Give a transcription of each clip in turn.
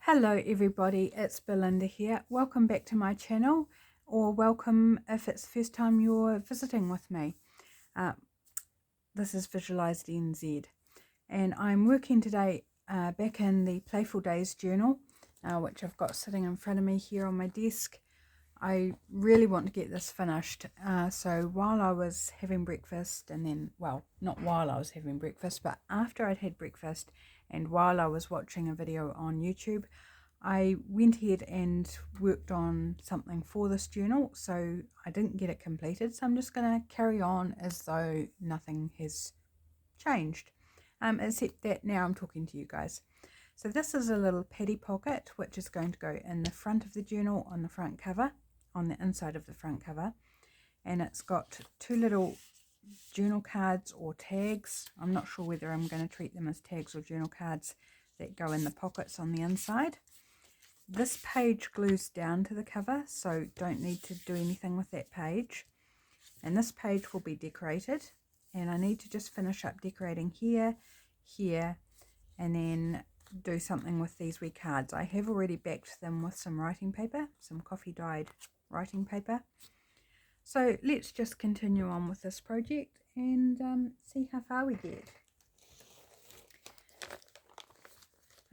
Hello everybody, it's Belinda here. Welcome back to my channel, or welcome if it's the first time you're visiting with me. This is Visualized NZ, and I'm working today back in the Playful Days Journal, which I've got sitting in front of me here on my desk. I really want to get this finished, so while I was having breakfast, and then, well, not while I was having breakfast, but after I'd had breakfast and while I was watching a video on YouTube, I went ahead and worked on something for this journal. So I didn't get it completed, so I'm just going to carry on as though nothing has changed, except that now I'm talking to you guys. So this is a little paddy pocket which is going to go in the front of the journal on the front cover, on the inside of the front cover, and it's got two little journal cards or tags. I'm not sure whether I'm going to treat them as tags or journal cards that go in the pockets on the inside. This page glues down to the cover, so don't need to do anything with that page. And this page will be decorated, and I need to just finish up decorating here, here, and then do something with these wee cards. I have already backed them with some writing paper, some coffee dyed writing paper. So let's just continue on with this project and see how far we get.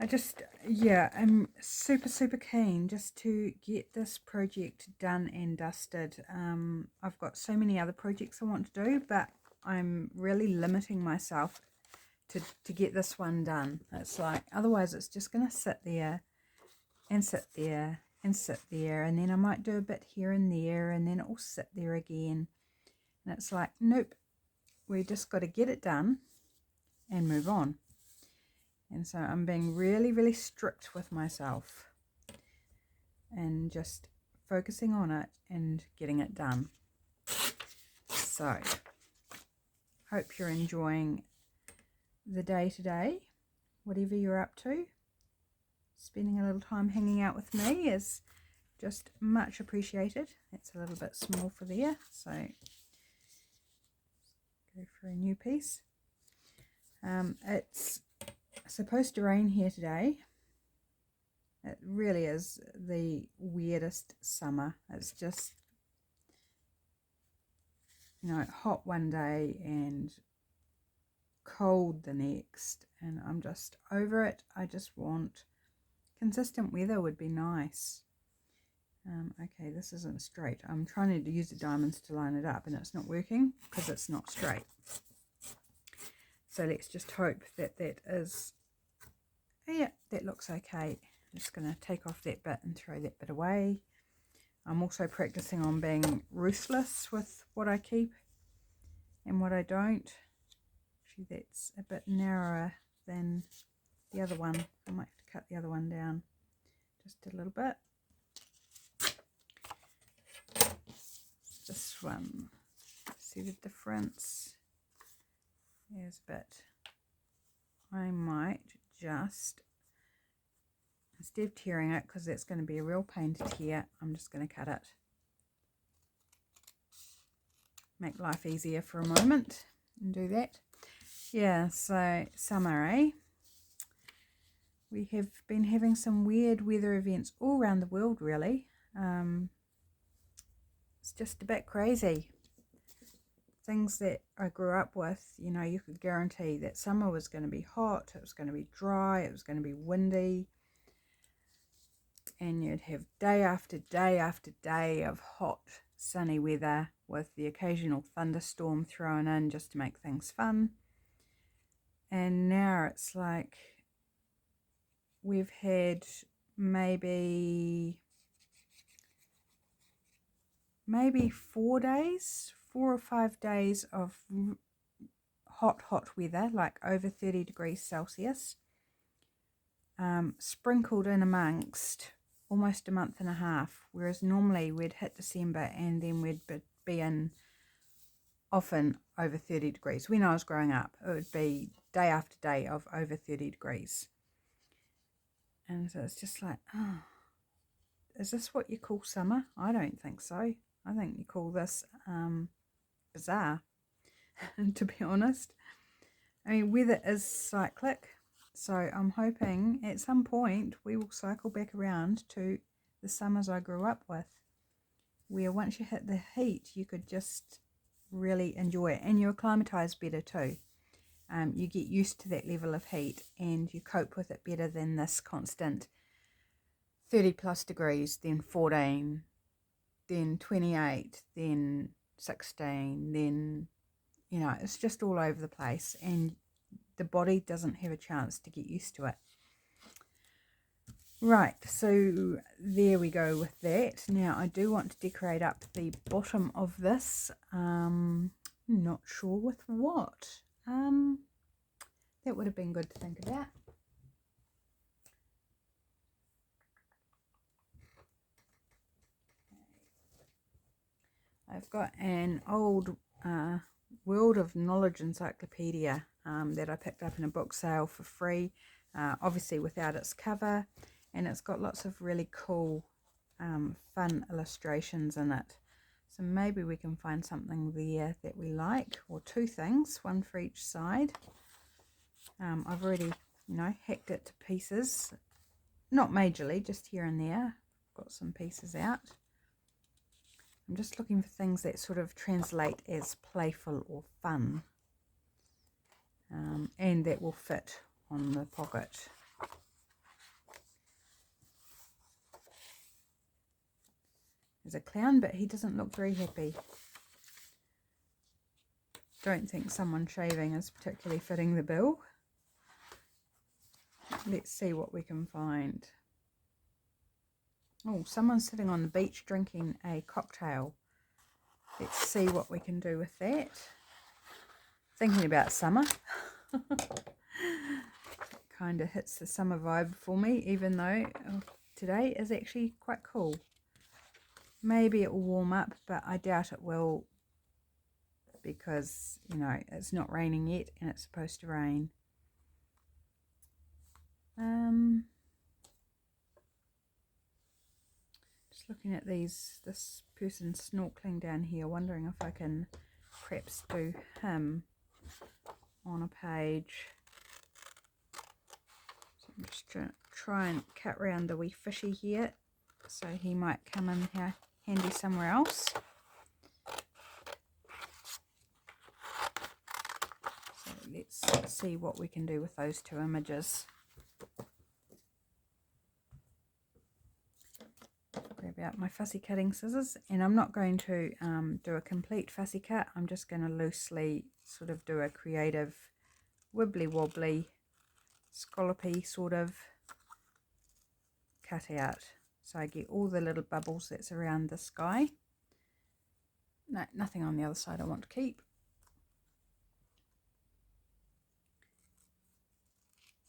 I'm super keen just to get this project done and dusted. I've got so many other projects I want to do, but I'm really limiting myself to get this one done. It's like, otherwise it's just going to sit there and sit there and sit there, and then I might do a bit here and there, and then it will sit there again. And it's like, nope, we just got to get it done and move on. And so I'm being really strict with myself and just focusing on it and getting it done. So hope you're enjoying the day today, whatever you're up to. Spending a little time hanging out with me is just much appreciated. It's a little bit small for there, so go for a new piece. It's supposed to rain here today. It really is the weirdest summer. It's just, hot one day and cold the next, and I'm just over it. I just want consistent weather would be nice. Okay, this isn't straight. I'm trying to use the diamonds to line it up, and it's not working because it's not straight. So let's just hope that that is, yeah, that looks okay. I'm just going to take off that bit and throw that bit away. I'm also practicing on being ruthless with what I keep and what I don't. Actually, that's a bit narrower than the other one. I might have to cut the other one down just a little bit. This one, see the difference? There's a bit. I might just, instead of tearing it, because that's going to be a real pain to tear, I'm just going to cut it. Make life easier for a moment and do that. Yeah, so summer, eh? We have been having some weird weather events all around the world, really. It's just a bit crazy. Things that I grew up with, you could guarantee that summer was going to be hot, it was going to be dry, it was going to be windy, and you'd have day after day after day of hot, sunny weather with the occasional thunderstorm thrown in just to make things fun. And now it's like we've had maybe 4 or 5 days of hot weather, like over 30 degrees Celsius, sprinkled in amongst almost a month and a half, whereas normally we'd hit December and then we'd be in often over 30 degrees. When I was growing up, it would be day after day of over 30 degrees. And so it's just like, oh, is this what you call summer? I don't think so. I think you call this bizarre, to be honest. I mean, weather is cyclic. So I'm hoping at some point we will cycle back around to the summers I grew up with, where once you hit the heat you could just really enjoy it, and you acclimatise better too. You get used to that level of heat and you cope with it better than this constant 30 plus degrees, then 14, then 28, then 16, then, you know, it's just all over the place and the body doesn't have a chance to get used to it. Right, so there we go with that. Now I do want to decorate up the bottom of this. Not sure with what. That would have been good to think about. I've got an old World of Knowledge encyclopedia that I picked up in a book sale for free, obviously without its cover, and it's got lots of really cool fun illustrations in it. So maybe we can find something there that we like, or two things, one for each side. I've already, you know, hacked it to pieces, not majorly, just here and there. Got some pieces out. I'm just looking for things that sort of translate as playful or fun, and that will fit on the pocket. There's a clown, but he doesn't look very happy. Don't think someone shaving is particularly fitting the bill. Let's see what we can find. Oh, someone's sitting on the beach drinking a cocktail. Let's see what we can do with that. Thinking about summer. Kind of hits the summer vibe for me, even though today is actually quite cool. Maybe it will warm up, but I doubt it will, because, you know, it's not raining yet and it's supposed to rain. Just looking at this person snorkeling down here, wondering if I can perhaps do him on a page. So I'm just trying to try and cut around the wee fishy here, so he might come in here handy somewhere else. So let's see what we can do with those two images. Grab out my fussy cutting scissors, and I'm not going to do a complete fussy cut. I'm just going to loosely sort of do a creative wibbly wobbly scallopy sort of cut out, so I get all the little bubbles that's around the sky. No, nothing on the other side I want to keep.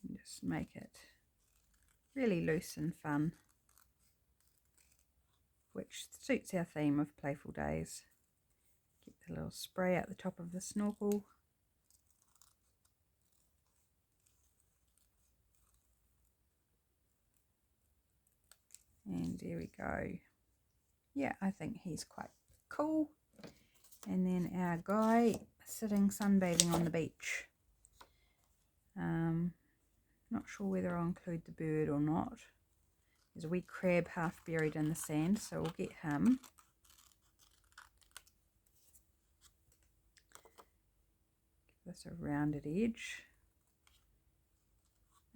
And just make it really loose and fun, which suits our theme of Playful Days. Get the little spray at the top of the snorkel. And there we go. Yeah, I think he's quite cool. And then our guy sitting sunbathing on the beach. Not sure whether I'll include the bird or not. There's a wee crab half buried in the sand, so we'll get him. Give this a rounded edge.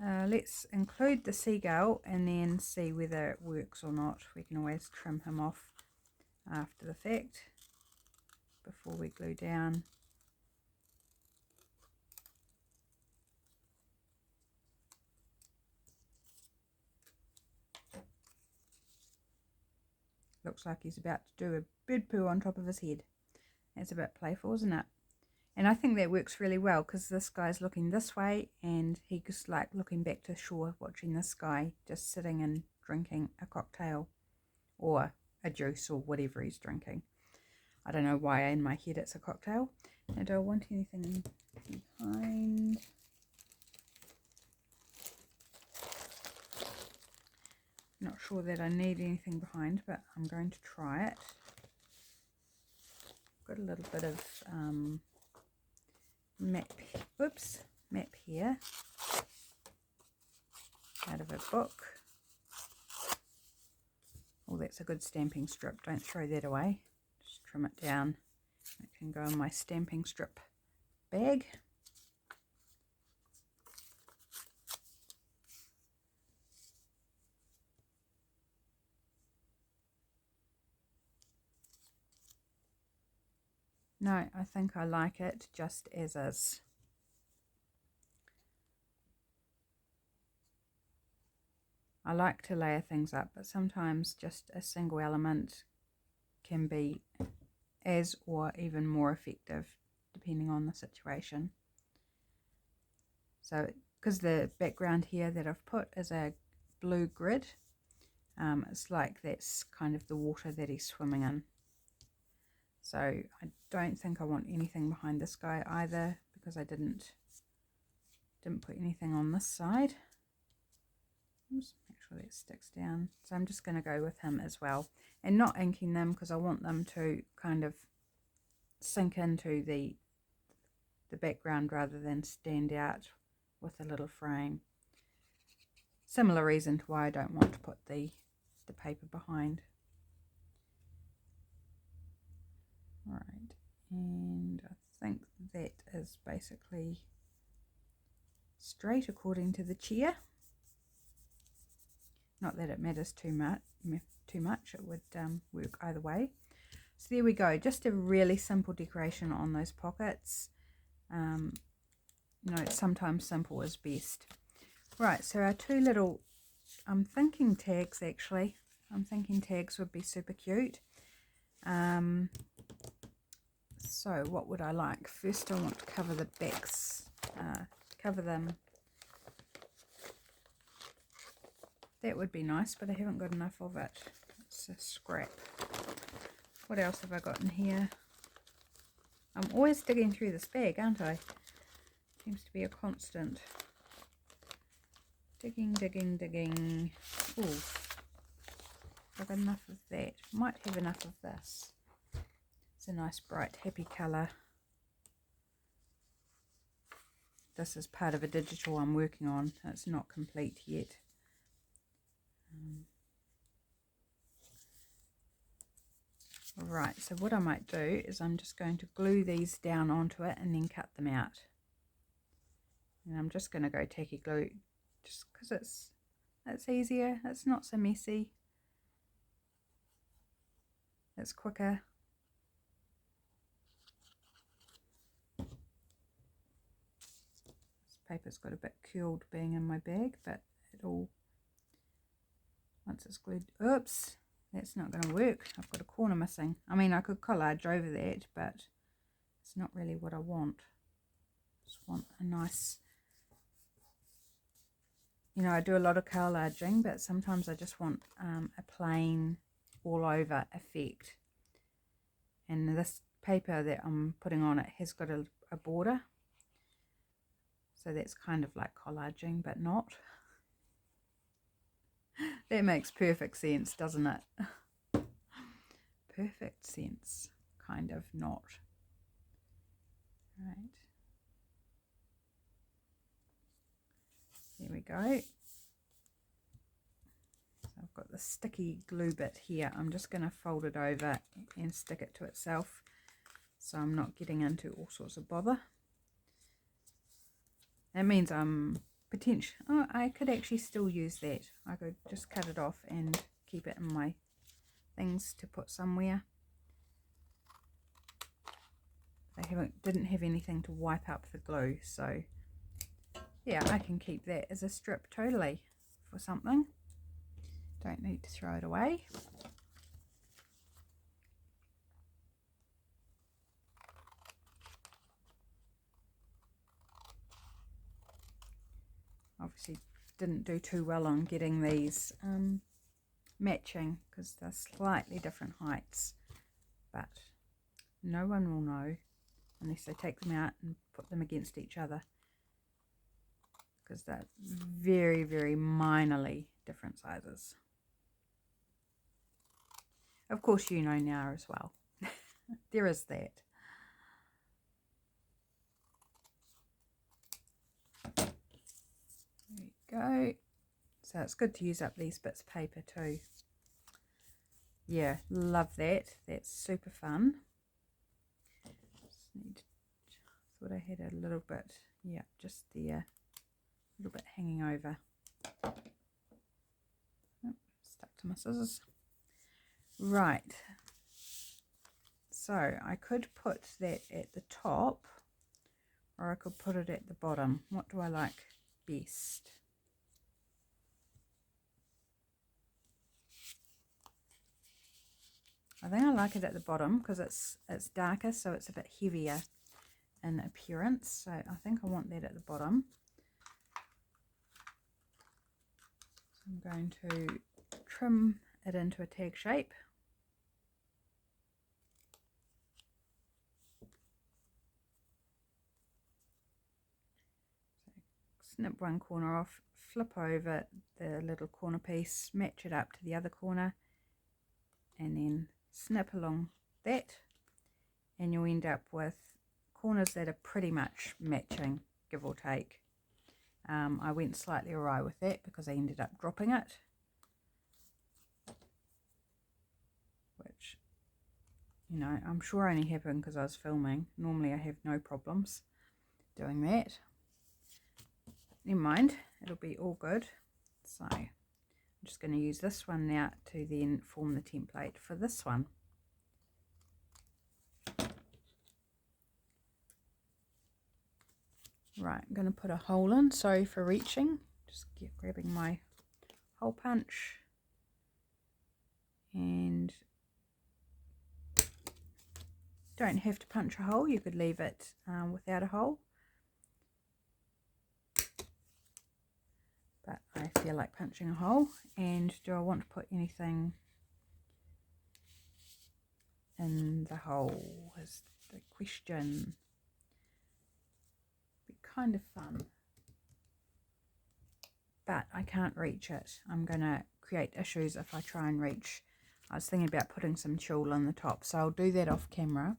Let's include the seagull and then see whether it works or not. We can always trim him off after the fact before we glue down. Looks like he's about to do a bird poo on top of his head. That's a bit playful, isn't it? And I think that works really well, because this guy's looking this way and he's like looking back to shore, watching this guy just sitting and drinking a cocktail or a juice or whatever he's drinking. I don't know why in my head it's a cocktail. I don't want anything behind. Not sure that I need anything behind, but I'm going to try it. Got a little bit of map here. out of a book. Oh, that's a good stamping strip. Don't throw that away. Just trim it down. It can go in my stamping strip bag. No, I think I like it just as is. I like to layer things up, but sometimes just a single element can be as or even more effective depending on the situation. So, because the background here that I've put is a blue grid, it's like that's kind of the water that he's swimming in. So I don't think I want anything behind this guy either, because I didn't put anything on this side. Oops, make sure that sticks down. So I'm just going to go with him as well, and not inking them because I want them to kind of sink into the background rather than stand out with a little frame. Similar reason to why I don't want to put the paper behind. Right, and I think that is basically straight according to the chair. Not that it matters too much. It would work either way. So there we go, just a really simple decoration on those pockets. You know, sometimes simple is best. Right, so our two little, I'm thinking tags actually. I'm thinking tags would be super cute. So what would I like? First I want to cover the backs, cover them. That would be nice, but I haven't got enough of it. It's a scrap. What else have I got in here? I'm always digging through this bag, aren't I? Seems to be a constant. Digging, digging, digging. Ooh. I've got enough of that. Might have enough of this. It's a nice bright happy colour. This is part of a digital I'm working on. It's not complete yet. Right, so what I might do is I'm just going to glue these down onto it and then cut them out. And I'm just going to go tacky glue just because it's easier. It's not so messy. It's quicker. This paper's got a bit curled being in my bag, but it'll, once it's glued, oops, that's not going to work. I've got a corner missing. I mean, I could collage over that, but it's not really what I want. Just want a nice, you know, I do a lot of collaging, but sometimes I just want a plain all over effect. And this paper that I'm putting on it has got a border. So that's kind of like collaging, but not. That makes perfect sense, doesn't it? Perfect sense, kind of not. Right. There we go. So I've got the sticky glue bit here. I'm just going to fold it over and stick it to itself, so I'm not getting into all sorts of bother. That means I'm oh, I could actually still use that. I could just cut it off and keep it in my things to put somewhere. I didn't have anything to wipe up the glue, so yeah, I can keep that as a strip totally for something. Don't need to throw it away. Obviously didn't do too well on getting these matching because they're slightly different heights, but no one will know unless they take them out and put them against each other, because they're very, very minorly different sizes. Of course you know now as well. There is that. There we go. So it's good to use up these bits of paper too. Yeah, love that. That's super fun. Thought I had a little bit, yeah, just there, a little bit hanging over. Oh, stuck to my scissors. Right. So I could put that at the top, or I could put it at the bottom. What do I like best? I think I like it at the bottom because it's darker, so it's a bit heavier in appearance. So I think I want that at the bottom. So I'm going to trim it into a tag shape. Snip one corner off, flip over the little corner piece, match it up to the other corner, and then snip along that, and you'll end up with corners that are pretty much matching, give or take. I went slightly awry with that because I ended up dropping it, which, you know, I'm sure only happened because I was filming. Normally I have no problems doing that. Never mind, it'll be all good. So I'm just going to use this one now to then form the template for this one. Right, I'm going to put a hole in. Sorry for reaching. Just grabbing my hole punch. And don't have to punch a hole. You could leave it without a hole. But I feel like punching a hole. And do I want to put anything in the hole is the question. Be kind of fun. But I can't reach it. I'm going to create issues if I try and reach. I was thinking about putting some tulle on the top, so I'll do that off camera.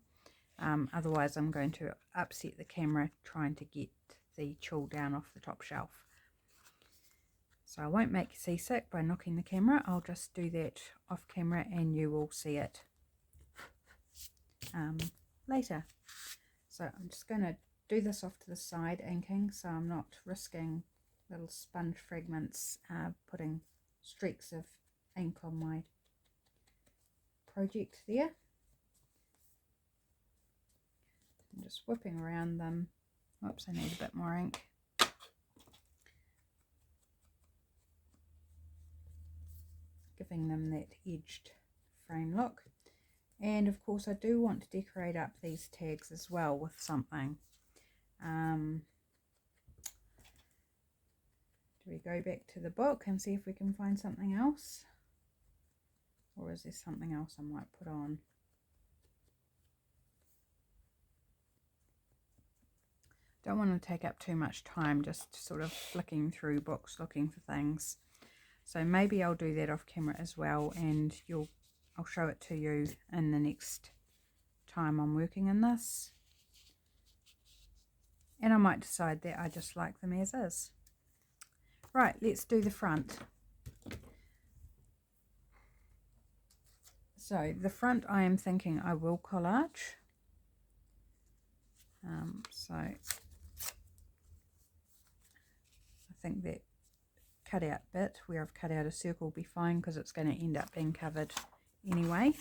Otherwise I'm going to upset the camera trying to get the tulle down off the top shelf. So I won't make you seasick by knocking the camera. I'll just do that off camera and you will see it later. So I'm just going to do this off to the side inking, so I'm not risking little sponge fragments putting streaks of ink on my project there. I'm just whipping around them. Oops, I need a bit more ink. Giving them that edged frame look. And of course I do want to decorate up these tags as well with something. Do we go back to the book and see if we can find something else? Or is there something else I might put on? Don't want to take up too much time just sort of flicking through books looking for things. So maybe I'll do that off camera as well, and I'll show it to you in the next time I'm working in this. And I might decide that I just like them as is. Right, let's do the front. So the front I am thinking I will collage. So I think that cut out bit where I've cut out a circle will be fine because it's going to end up being covered anyway.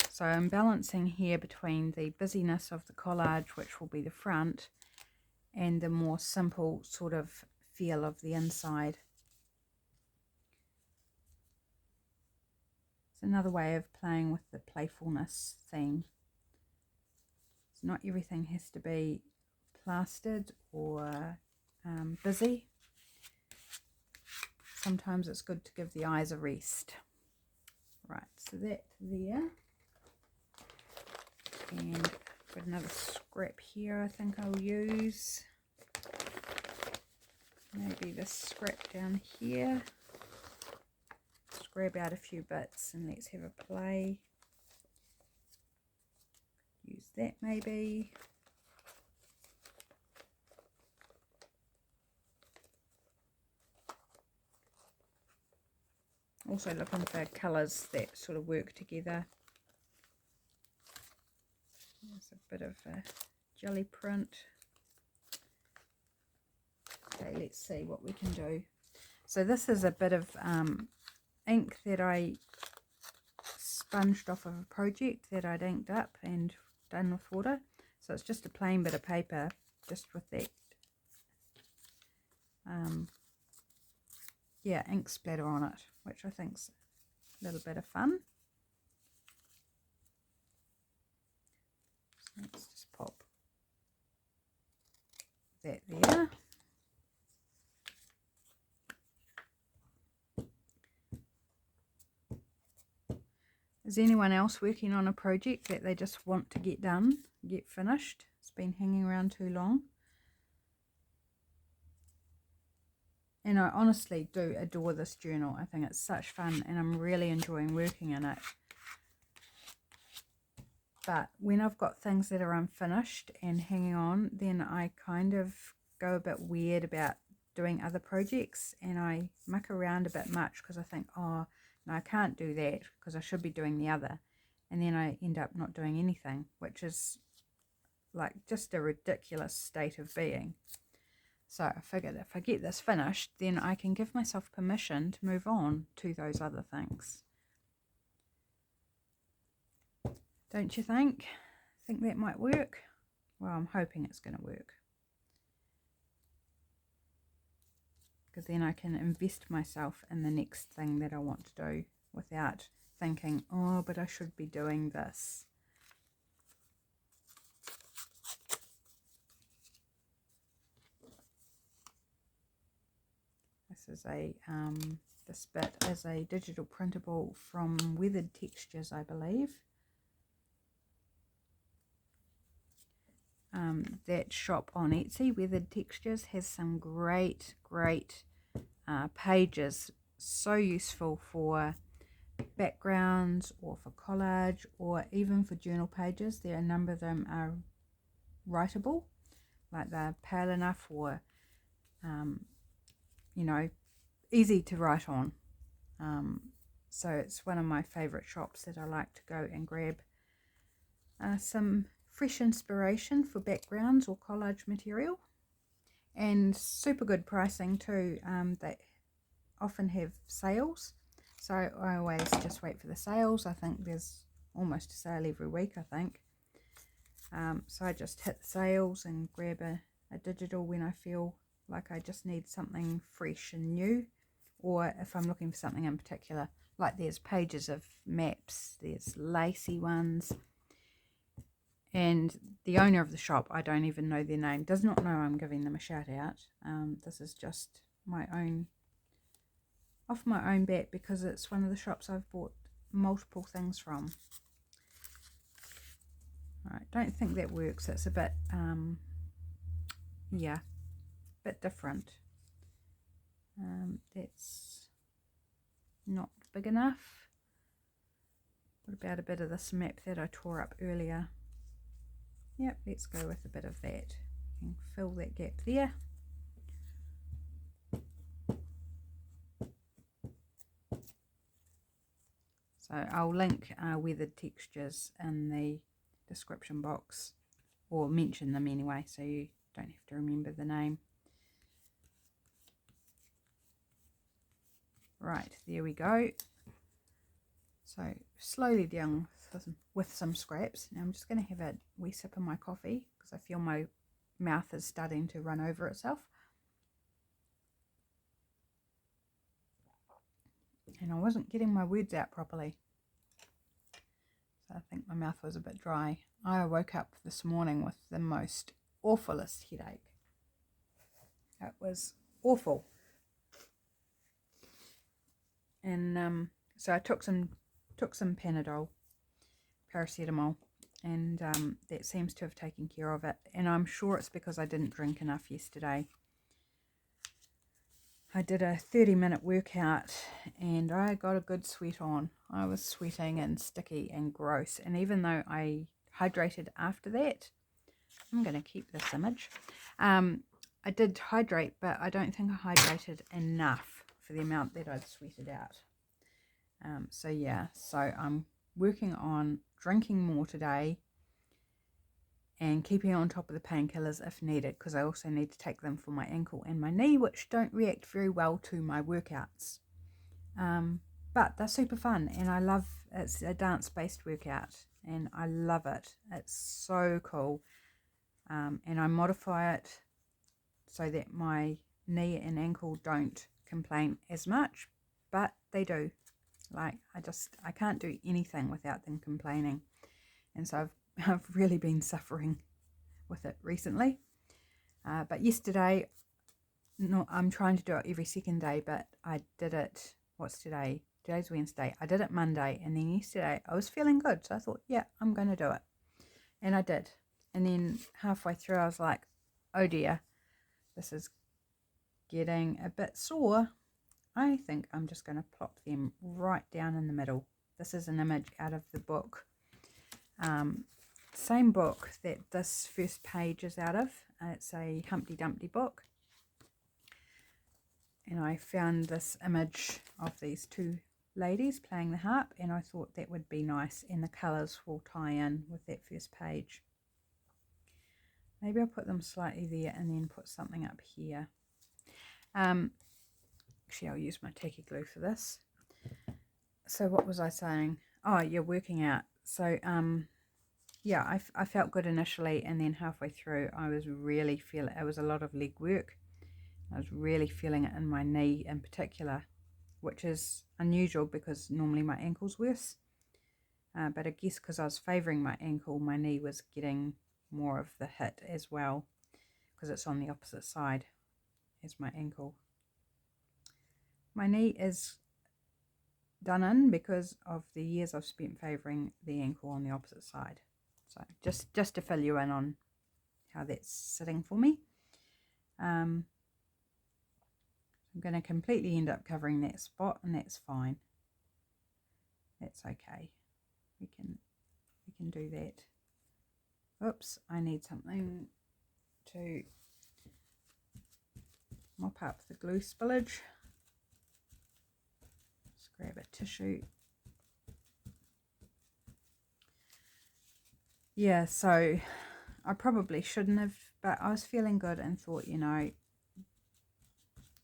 So I'm balancing here between the busyness of the collage, which will be the front, and the more simple sort of feel of the inside. It's another way of playing with the playfulness theme. So not everything has to be plastered or busy. Sometimes it's good to give the eyes a rest. Right, so that there. And got another scrap here I think I'll use. Maybe this scrap down here. Let's grab out a few bits and let's have a play. that maybe. Also looking for colours that sort of work together. There's a bit of a jelly print. Okay, let's see what we can do. So this is a bit of ink that I sponged off of a project that I'd inked up and done with water. So it's just a plain bit of paper, just with that yeah, ink splatter on it, which I think's a little bit of fun. So let's just pop that there. Is anyone else working on a project that they just want to get done, get finished? It's been hanging around too long. And I honestly do adore this journal. I think it's such fun and I'm really enjoying working in it. But when I've got things that are unfinished and hanging on, then I kind of go a bit weird about doing other projects, and I muck around a bit much because I think, oh, no, I can't do that because I should be doing the other. And then I end up not doing anything, which is like just a ridiculous state of being. So I figured if I get this finished, then I can give myself permission to move on to those other things. Don't you think? Think that might work? Well, I'm hoping it's going to work. Because then I can invest myself in the next thing that I want to do without thinking, oh, but I should be doing this. This is a, this bit is a digital printable from Weathered Textures, I believe. That shop on Etsy, Weathered Textures, has some great pages, so useful for backgrounds or for collage or even for journal pages. There are a number of them are writable, like they're pale enough or you know, easy to write on. So it's one of my favorite shops that I like to go and grab some fresh inspiration for backgrounds or collage material, and super good pricing too. They often have sales, so I always just wait for the sales. I think there's almost a sale every week, I think. So I just hit the sales and grab a digital when I feel like I just need something fresh and new, or if I'm looking for something in particular. Like there's pages of maps, there's lacy ones, and the owner of the shop, I don't even know their name, does not know I'm giving them a shout out. This is just my own, off my own bat, because it's one of the shops I've bought multiple things from. Alright, don't think that works. It's a bit, yeah, a bit different. That's not big enough. What about a bit of this map that I tore up earlier? Yep, let's go with a bit of that and fill that gap there. So I'll link Weathered Textures in the description box, or mention them anyway, so you don't have to remember the name. Right, there we go. So slowly down with some scraps. Now I'm just going to have a wee sip of my coffee because I feel my mouth is starting to run over itself. And I wasn't getting my words out properly, so I think my mouth was a bit dry. I woke up this morning with the most awfulest headache. It was awful. And so I took some Panadol, paracetamol, and that seems to have taken care of it. And I'm sure it's because I didn't drink enough yesterday. I did a 30-minute workout and I got a good sweat on. I was sweating and sticky and gross. And even though I hydrated after that. I'm going to keep this image. I did hydrate, but I don't think I hydrated enough for the amount that I'd sweated out. So yeah, so I'm working on drinking more today and keeping on top of the painkillers if needed, because I also need to take them for my ankle and my knee, which don't react very well to my workouts. But they're super fun, and I love, it's a dance-based workout, and I love it. It's so cool. And I modify it so that my knee and ankle don't complain as much, but they do. Like, I can't do anything without them complaining. And so I've really been suffering with it recently. But yesterday, no, I'm trying to do it every second day, but I did it, what's today? Today's Wednesday. I did it Monday, and then yesterday I was feeling good. So I thought, yeah, I'm going to do it. And I did. And then halfway through, I was like, oh dear, this is getting a bit sore. I think I'm just going to plop them right down in the middle. This is an image out of the book. Same book that this first page is out of. It's a Humpty Dumpty book. And I found this image of these two ladies playing the harp, and I thought that would be nice, and the colours will tie in with that first page. Maybe I'll put them slightly there and then put something up here. Actually, I'll use my tacky glue for this. So what was I saying? Oh, you're working out. So yeah, I felt good initially, and then halfway through I was really feeling it. Was a lot of leg work. I was really feeling it in my knee in particular, which is unusual because normally my ankle's worse. But I guess because I was favouring my ankle, my knee was getting more of the hit as well, because it's on the opposite side as my ankle. My knee is done in because of the years I've spent favouring the ankle on the opposite side. So just to fill you in on how that's sitting for me. I'm going to completely end up covering that spot, and that's fine. That's okay. We can do that. Oops, I need something to mop up the glue spillage. Just grab a tissue. Yeah, so I probably shouldn't have, but I was feeling good and thought, you know,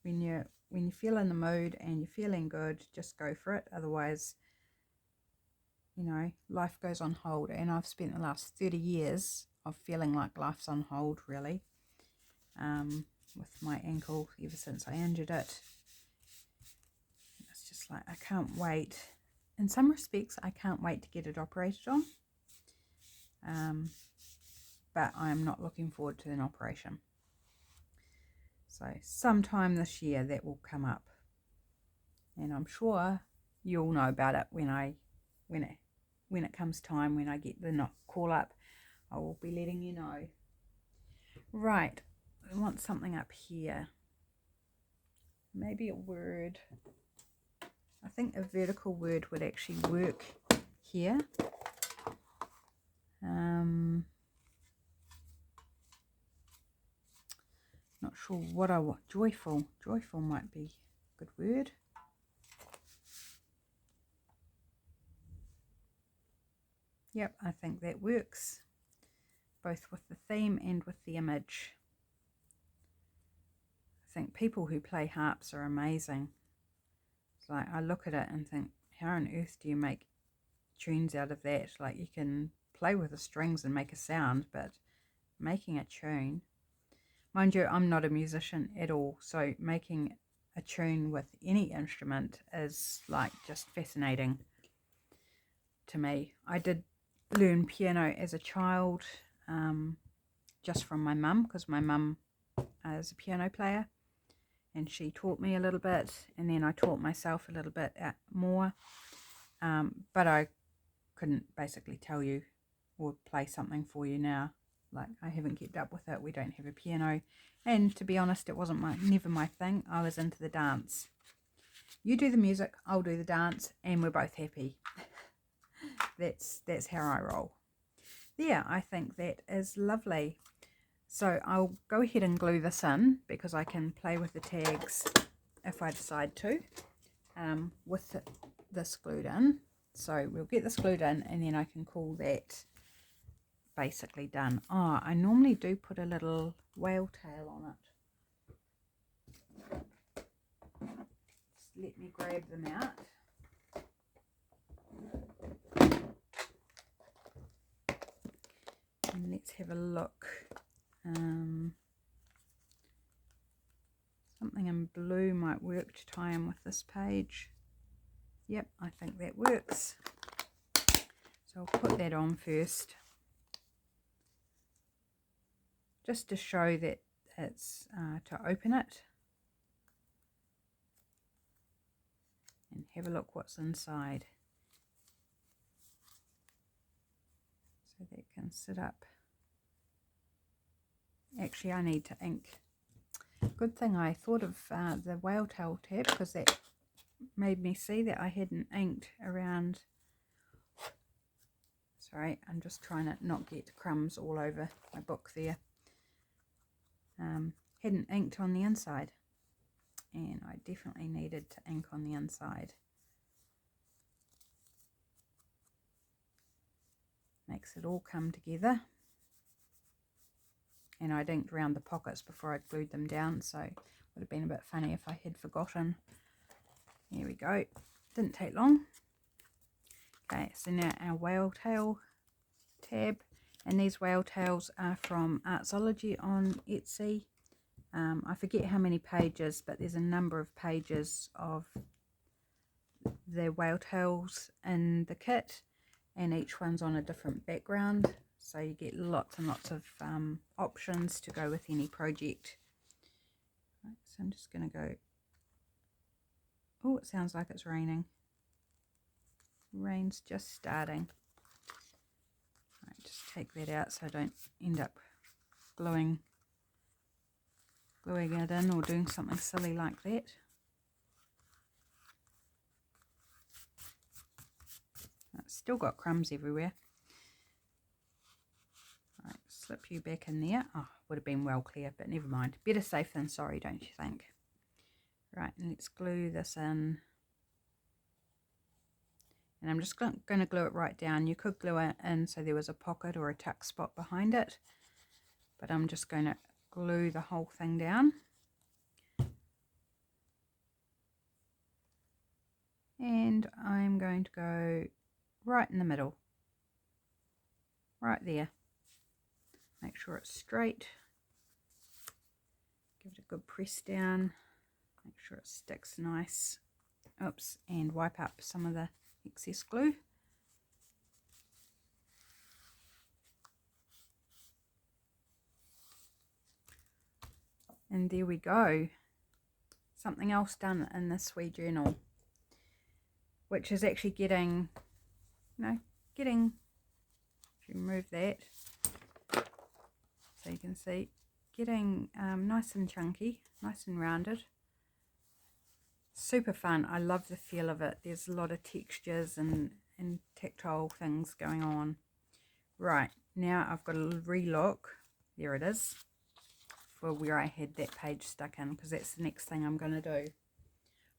when you feel in the mood and you're feeling good, just go for it. Otherwise, you know, life goes on hold. And I've spent the last 30 years of feeling like life's on hold, really, with my ankle ever since I injured it. It's just like, I can't wait. In some respects, I can't wait to get it operated on. But I'm not looking forward to an operation. So sometime this year that will come up, and I'm sure you'll know about it when it comes time, when I get the call up. I will be letting you know. Right, I want something up here. Maybe a word. I think a vertical word would actually work here. Not sure what I want. Joyful. Joyful might be a good word. Yep, I think that works, both with the theme and with the image. I think people who play harps are amazing. It's like, I look at it and think, how on earth do you make tunes out of that? Like, you can play with the strings and make a sound, but making a tune, mind you, I'm not a musician at all, so making a tune with any instrument is like just fascinating to me. I did learn piano as a child, just from my mum, because my mum is a piano player, and she taught me a little bit, and then I taught myself a little bit more, but I couldn't basically tell you or play something for you now. Like, I haven't kept up with it. We don't have a piano, and to be honest, it wasn't never my thing. I was into the dance. You do the music, I'll do the dance, and we're both happy. That's how I roll. there, I think that is lovely. So I'll go ahead and glue this in because I can play with the tags if I decide to with this glued in. So we'll get this glued in and then I can call that basically done. Oh, I normally do put a little whale tail on it. Just let me grab them out. And let's have a look. Something in blue might work to tie in with this page. Yep, I think that works. So I'll put that on first, just to show that it's to open it and have a look what's inside, so that can sit up. Actually, I need to ink. Good thing I thought of the whale tail tab, because that made me see that I hadn't inked around. Sorry, I'm just trying to not get crumbs all over my book there. Hadn't inked on the inside, and I definitely needed to ink on the inside. Makes it all come together. And I'd inked around the pockets before I'd glued them down, so it would have been a bit funny if I had forgotten. There we go. Didn't take long. Okay, so now our whale tail tab, and these whale tails are from Artzology on Etsy. I forget how many pages, but there's a number of pages of the whale tails in the kit, and each one's on a different background. So you get lots and lots of options to go with any project. Right, so I'm just going to go. Oh, it sounds like it's raining. Rain's just starting. Right, just take that out so I don't end up gluing it in or doing something silly like that. It's still got crumbs everywhere. Right, slip you back in there. Oh, would have been well clear, but never mind. Better safe than sorry, don't you think? Right, and let's glue this in. And I'm just going to glue it right down. You could glue it in so there was a pocket or a tuck spot behind it, but I'm just going to glue the whole thing down. And I'm going to go right in the middle, right there. Make sure it's straight. Give it a good press down. Make sure it sticks nice. Oops, and wipe up some of the excess glue. And there we go. Something else done in this wee journal, which is actually getting, if you remove that, so you can see, getting nice and chunky, nice and rounded. Super fun. I love the feel of it. There's a lot of textures and tactile things going on. Right, now I've got to re-look. There it is, for where I had that page stuck in, because that's the next thing I'm going to do.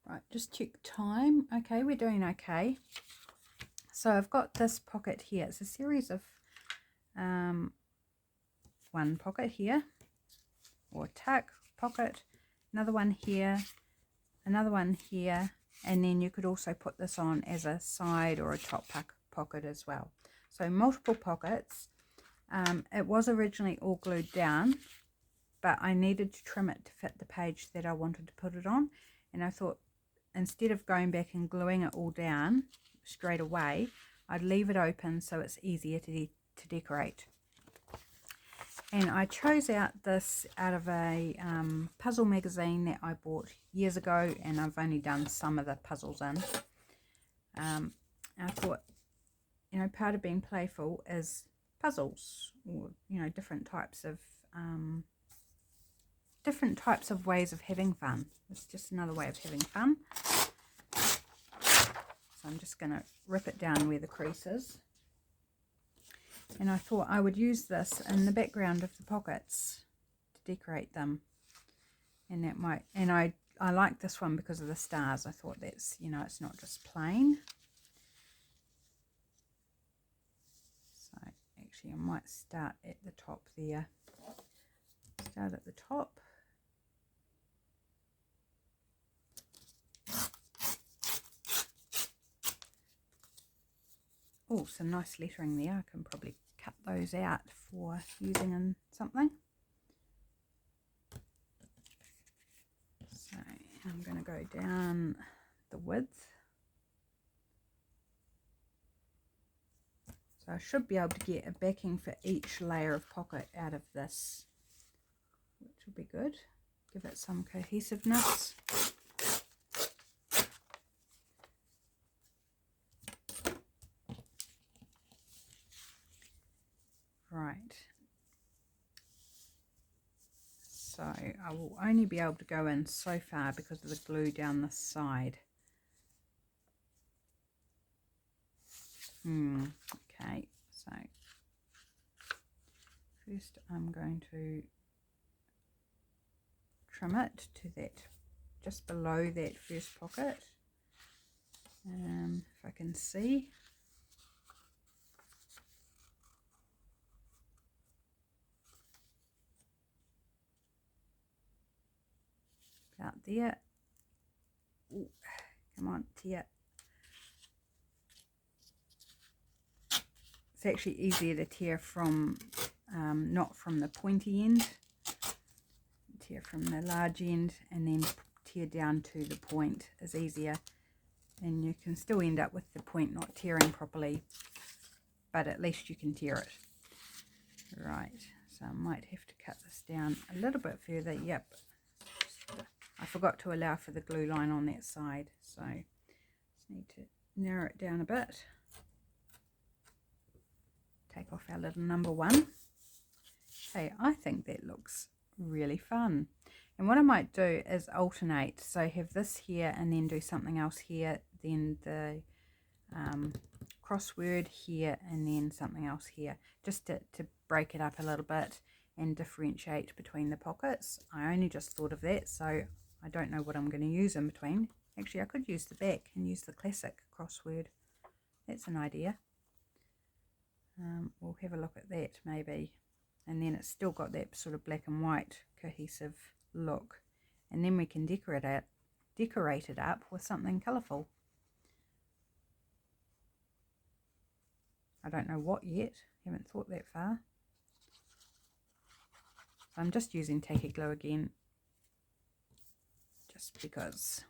Right, just check time. Okay, we're doing okay. So I've got this pocket here. It's a series of one pocket here, or tuck pocket, another one here, another one here, and then you could also put this on as a side or a top pocket as well. So multiple pockets. It was originally all glued down, but I needed to trim it to fit the page that I wanted to put it on, and I thought instead of going back and gluing it all down straight away, I'd leave it open so it's easier to decorate. And I chose out this out of a puzzle magazine that I bought years ago, and I've only done some of the puzzles in. I thought, part of being playful is puzzles, or different types of ways of having fun. It's just another way of having fun. So I'm just going to rip it down where the crease is. and I thought I would use this in the background of the pockets to decorate them. And that might, and I like this one because of the stars. I thought that's, you know, it's not just plain. So actually I might start at the top there. Start at the top. Oh, some nice lettering there. I can probably cut those out for using in something. So I'm going to go down the width. So I should be able to get a backing for each layer of pocket out of this, which will be good. Give it some cohesiveness. Right. So I will only be able to go in so far because of the glue down this side. Okay, so first I'm going to trim it to that, just below that first pocket, if I can see. About there. Ooh, come on, tear. It's actually easier to tear from, not from the pointy end. Tear from the large end and then tear down to the point is easier. And you can still end up with the point not tearing properly, but at least you can tear it. Right, so I might have to cut this down a little bit further. Yep. I forgot to allow for the glue line on that side, so just need to narrow it down a bit. Take off our little number 1. Hey, I think that looks really fun. And what I might do is alternate, so have this here and then do something else here, then the crossword here and then something else here, just to break it up a little bit and differentiate between the pockets. I only just thought of that, so I don't know what I'm going to use in between. Actually, I could use the back and use the classic crossword. That's an idea. We'll have a look at that maybe. And then it's still got that sort of black and white cohesive look. And then we can decorate it up with something colourful. I don't know what yet. Haven't thought that far. So I'm just using tacky glue again, just because.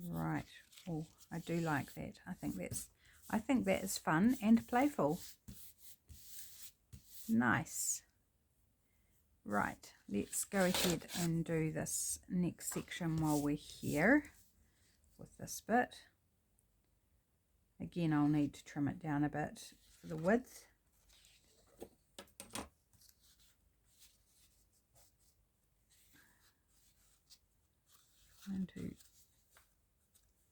Right. Oh, I do like that. I think that is fun and playful. Nice. Right, let's go ahead and do this next section while we're here with this bit. Again, I'll need to trim it down a bit for the width. Trying to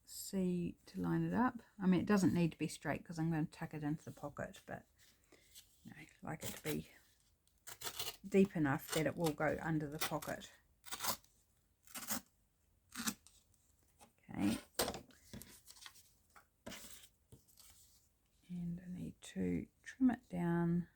see to line it up. I mean, it doesn't need to be straight because I'm going to tuck it into the pocket, but you know, I like it to be deep enough that it will go under the pocket. Okay. And I need to trim it down.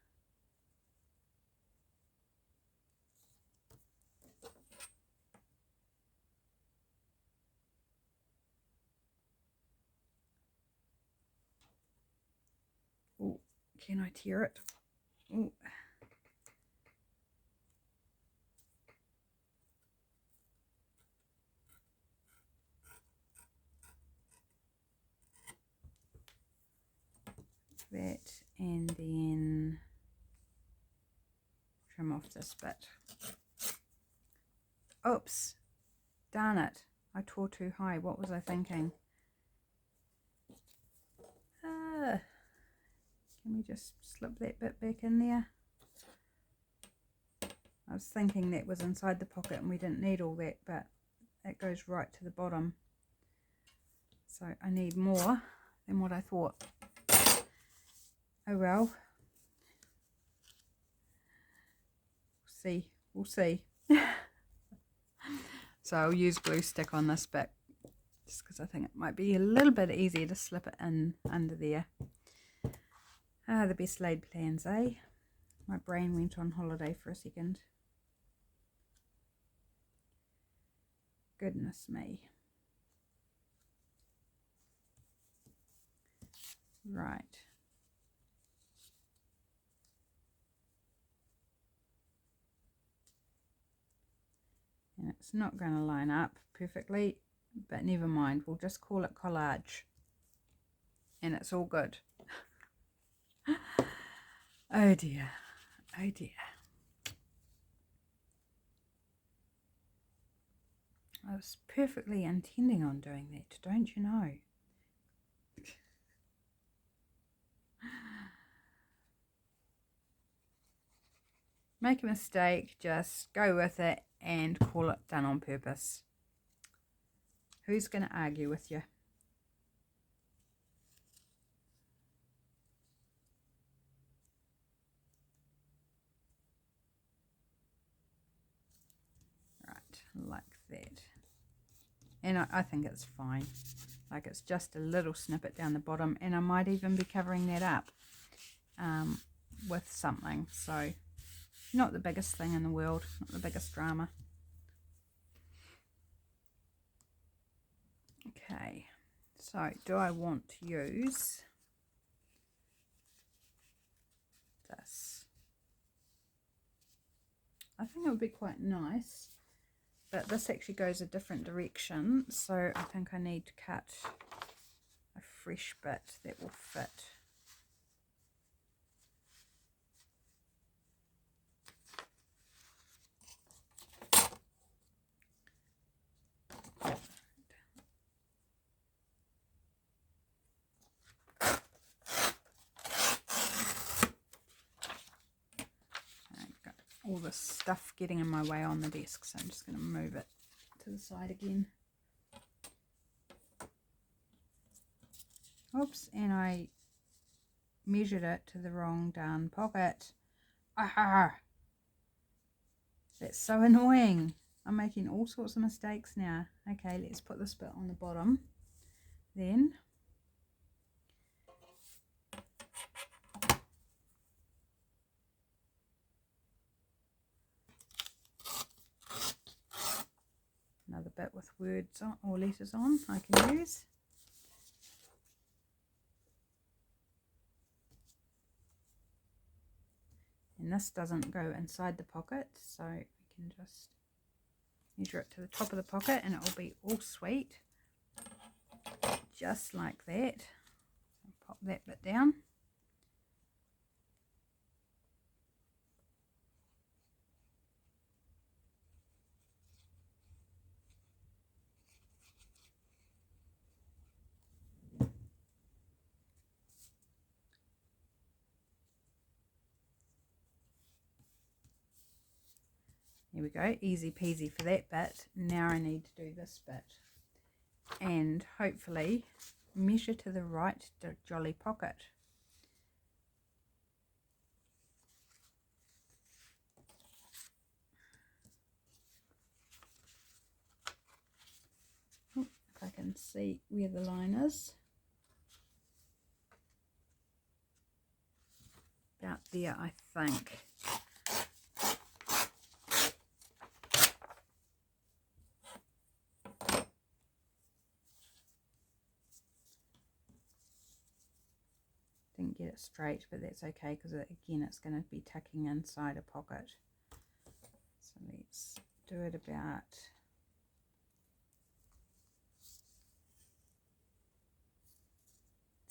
Oh, can I tear it? Oh. That, and then trim off this bit. Oops, darn it, I tore too high. What was I thinking? Can we just slip that bit back in there? I was thinking that was inside the pocket and we didn't need all that, but it goes right to the bottom. So I need more than what I thought. Oh well. We'll see. So I'll use glue stick on this bit, just because I think it might be a little bit easier to slip it in under there. The best laid plans, eh? My brain went on holiday for a second. Goodness me. Right. And it's not going to line up perfectly, but never mind. We'll just call it collage. And it's all good. Oh dear. Oh dear. I was perfectly intending on doing that, don't you know? Make a mistake, just go with it and call it done on purpose. Who's going to argue with you? Right, like that. And I think it's fine. Like, it's just a little snippet down the bottom, and I might even be covering that up with something. So, not the biggest thing in the world, not the biggest drama. Okay, so do I want to use this? I think it would be quite nice, but this actually goes a different direction, so I think I need to cut a fresh bit that will fit. All this stuff getting in my way on the desk, so I'm just going to move it to the side again. Oops, and I measured it to the wrong darn pocket. Aha! That's so annoying. I'm making all sorts of mistakes now. Okay, let's put this bit on the bottom. Then another bit with words on, or letters on, I can use. And this doesn't go inside the pocket, so we can just measure it to the top of the pocket and it will be all sweet. Just like that. Pop that bit down. There we go, easy peasy for that bit. Now I need to do this bit and hopefully measure to the right jolly pocket. If I can see where the line is. About there, I think. Didn't get it straight, but that's okay because again it's going to be tucking inside a pocket. So let's do it about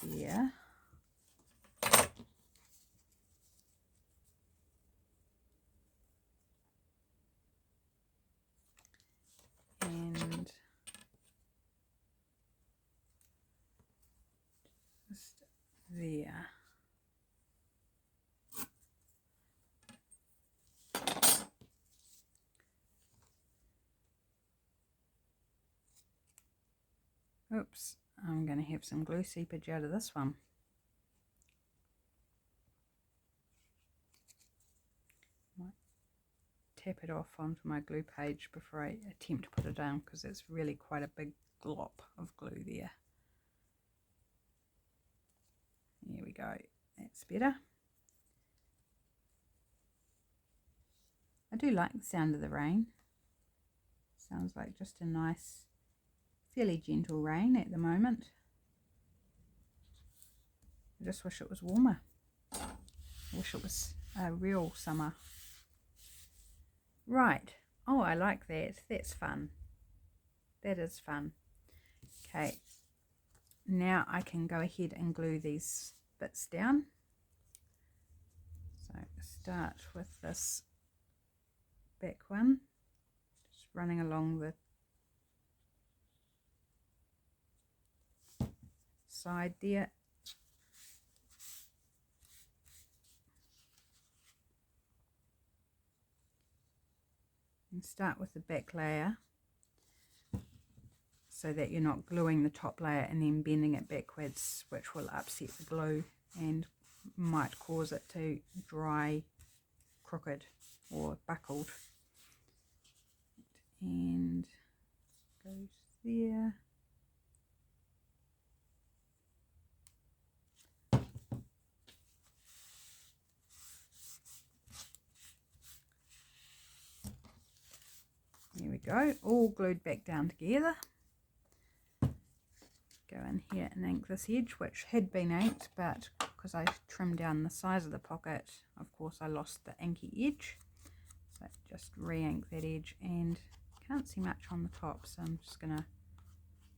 there. And just there. Oops, I'm going to have some glue seepage out of this one. Might tap it off onto my glue page before I attempt to put it down, because it's really quite a big glop of glue there. There we go, that's better. I do like the sound of the rain. Sounds like just a nice, fairly gentle rain at the moment. I just wish it was warmer. I wish it was a real summer. Right. Oh, I like that. That's fun. That is fun. Okay. Now I can go ahead and glue these bits down. So start with this back one, just running along the side there. And start with the back layer so that you're not gluing the top layer and then bending it backwards, which will upset the glue and might cause it to dry crooked or buckled. And goes there. There we go, all glued back down together. Go in here and ink this edge, which had been inked, but because I trimmed down the size of the pocket, of course I lost the inky edge. So just re-ink that edge, and can't see much on the top, so I'm just gonna,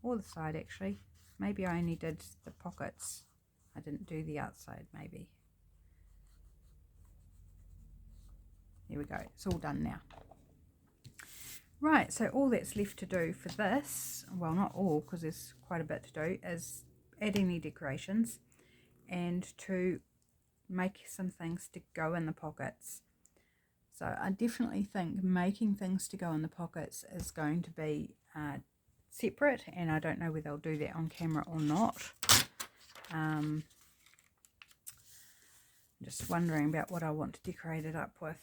or the side actually. Maybe I only did the pockets, I didn't do the outside maybe. There we go, it's all done now. Right, so all that's left to do for this, well not all because there's quite a bit to do, is add any decorations and to make some things to go in the pockets. So I definitely think making things to go in the pockets is going to be separate, and I don't know whether I'll do that on camera or not. I'm just wondering about what I want to decorate it up with.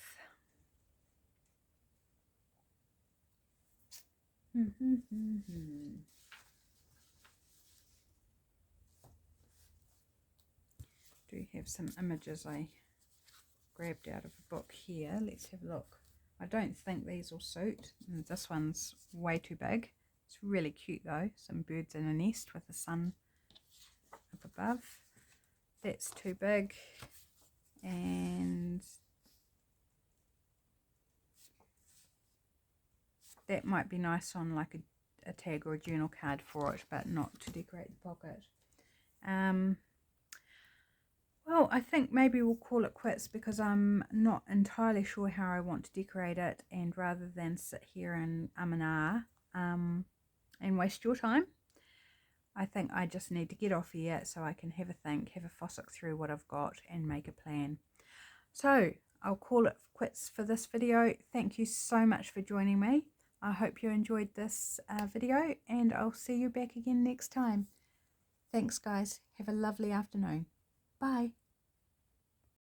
Do have some images I grabbed out of a book here. Let's have a look. I don't think these will suit. This one's way too big. It's really cute though. Some birds in a nest with the sun up above. That's too big. And that might be nice on like a tag or a journal card for it, but not to decorate the pocket. Well, I think maybe we'll call it quits because I'm not entirely sure how I want to decorate it, and rather than sit here and and waste your time, I think I just need to get off here so I can have a think, have a fossick through what I've got and make a plan. So I'll call it quits for this video. Thank you so much for joining me. I hope you enjoyed this video, and I'll see you back again next time. Thanks guys. Have a lovely afternoon. Bye.